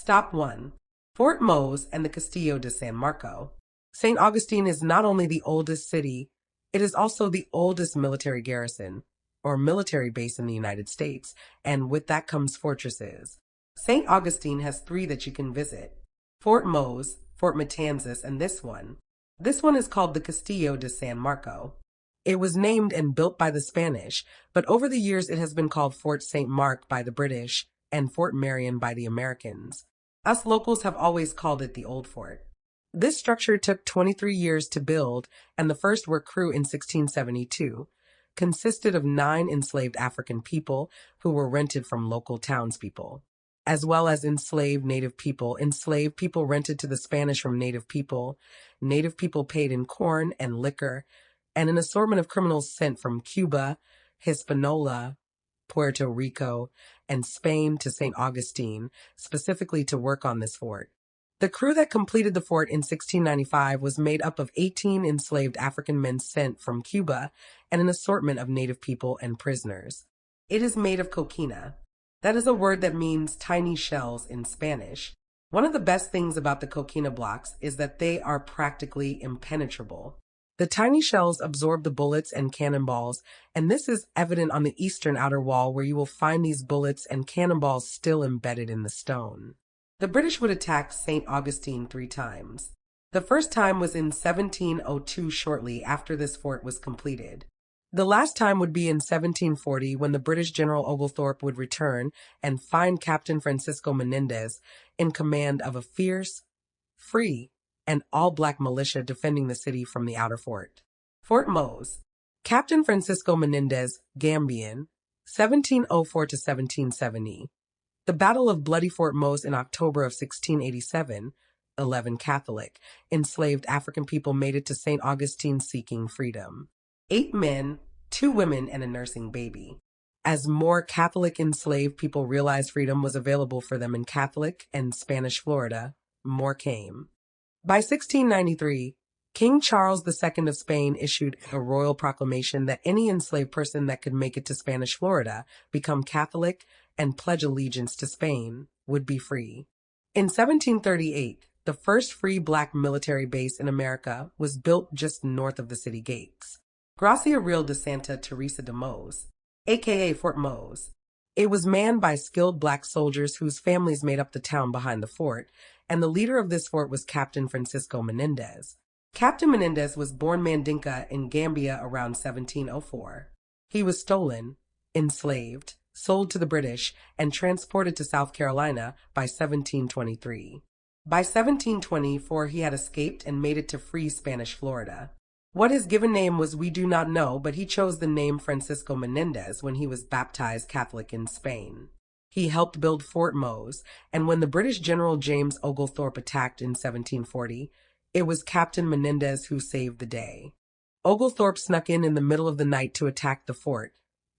Stop 1. Fort Mose and the Castillo de San Marco. St. Augustine is not only the oldest city, it is also the oldest military garrison, or military base in the United States, and with that comes fortresses. St. Augustine has 3 that you can visit: Fort Mose, Fort Matanzas, and this one. This one is called the Castillo de San Marco. It was named and built by the Spanish, but over the years it has been called Fort St. Mark by the British and Fort Marion by the Americans. Us locals have always called it the Old Fort. This structure took 23 years to build, and the first work crew in 1672 consisted of 9 enslaved African people who were rented from local townspeople, as well as enslaved native people. Enslaved people rented to the Spanish from native people paid in corn and liquor, and an assortment of criminals sent from Cuba, Hispaniola, Puerto Rico, and Spain to St. Augustine, specifically to work on this fort. The crew that completed the fort in 1695 was made up of 18 enslaved African men sent from Cuba and an assortment of native people and prisoners. It is made of coquina. That is a word that means tiny shells in Spanish. One of the best things about the coquina blocks is that they are practically impenetrable. The tiny shells absorb the bullets and cannonballs, and this is evident on the eastern outer wall where you will find these bullets and cannonballs still embedded in the stone. The British would attack St. Augustine 3 times. The first time was in 1702, shortly after this fort was completed. The last time would be in 1740, when the British General Oglethorpe would return and find Captain Francisco Menendez in command of a fierce, free, and all-black militia defending the city from the outer fort. Fort Mose. Captain Francisco Menendez, Gambian, 1704 to 1770. The Battle of Bloody Fort Mose in October of 1687, 11 Catholic, enslaved African people made it to St. Augustine seeking freedom. 8 men, 2 women, and a nursing baby. As more Catholic enslaved people realized freedom was available for them in Catholic and Spanish Florida, more came. By 1693, King Charles II of Spain issued a royal proclamation that any enslaved person that could make it to Spanish Florida, become Catholic, and pledge allegiance to Spain would be free. In 1738, the first free black military base in America was built just north of the city gates. Gracia Real de Santa Teresa de Mose, aka Fort Mose. It was manned by skilled black soldiers whose families made up the town behind the fort, and the leader of this fort was Captain Francisco Menendez. Captain Menendez was born Mandinka in Gambia around 1704. He was stolen, enslaved, sold to the British, and transported to South Carolina by 1723. By 1724, he had escaped and made it to free Spanish Florida. What his given name was we do not know, but he chose the name Francisco Menendez when he was baptized Catholic in Spain. He helped build Fort Mose, and when the British General James Oglethorpe attacked in 1740, it was Captain Menendez who saved the day. Oglethorpe snuck in the middle of the night to attack the fort,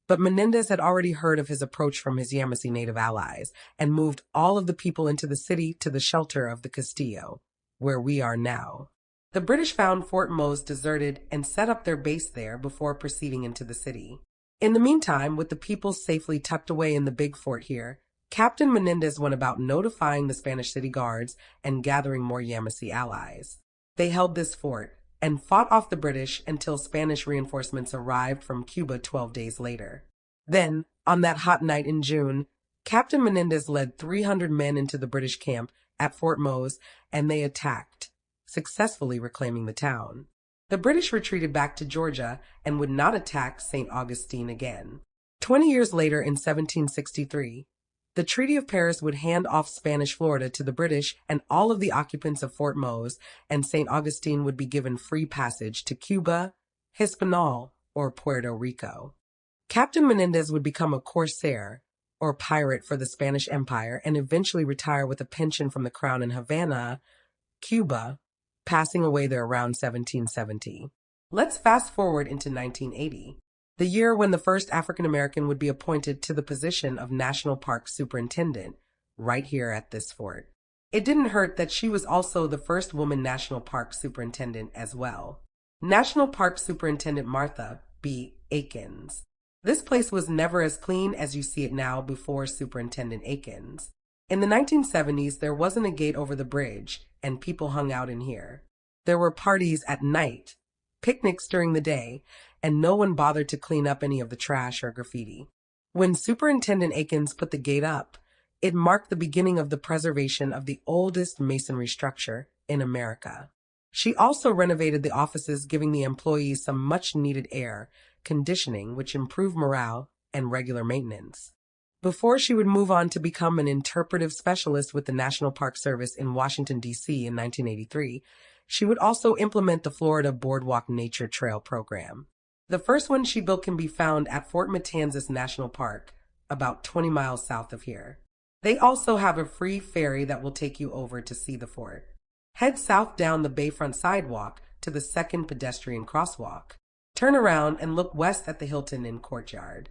but Menendez had already heard of his approach from his Yamasee native allies and moved all of the people into the city to the shelter of the Castillo, where we are now. The British found Fort Mose deserted and set up their base there before proceeding into the city. In the meantime, with the people safely tucked away in the big fort here, Captain Menendez went about notifying the Spanish city guards and gathering more Yamasee allies. They held this fort and fought off the British until Spanish reinforcements arrived from Cuba 12 days later. Then, on that hot night in June, Captain Menendez led 300 men into the British camp at Fort Mose, and they attacked, successfully reclaiming the town. The British retreated back to Georgia and would not attack St. Augustine again. 20 years later, in 1763, the Treaty of Paris would hand off Spanish Florida to the British, and all of the occupants of Fort Mose and St. Augustine would be given free passage to Cuba, Hispaniola, or Puerto Rico. Captain Menendez would become a corsair, or pirate for the Spanish Empire, and eventually retire with a pension from the crown in Havana, Cuba, passing away there around 1770. Let's fast forward into 1980, the year when the first African American would be appointed to the position of National Park Superintendent, right here at this fort. It didn't hurt that she was also the first woman National Park Superintendent as well. National Park Superintendent Martha B. Akins. This place was never as clean as you see it now before Superintendent Akins. In the 1970s, there wasn't a gate over the bridge, and people hung out in here. There were parties at night, picnics during the day, and no one bothered to clean up any of the trash or graffiti. When Superintendent Akins put the gate up, it marked the beginning of the preservation of the oldest masonry structure in America. She also renovated the offices, giving the employees some much-needed air conditioning, which improved morale and regular maintenance. Before she would move on to become an interpretive specialist with the National Park Service in Washington, D.C. in 1983, she would also implement the Florida Boardwalk Nature Trail program. The first one she built can be found at Fort Matanzas National Park, about 20 miles south of here. They also have a free ferry that will take you over to see the fort. Head south down the Bayfront sidewalk to the second pedestrian crosswalk. Turn around and look west at the Hilton Inn courtyard.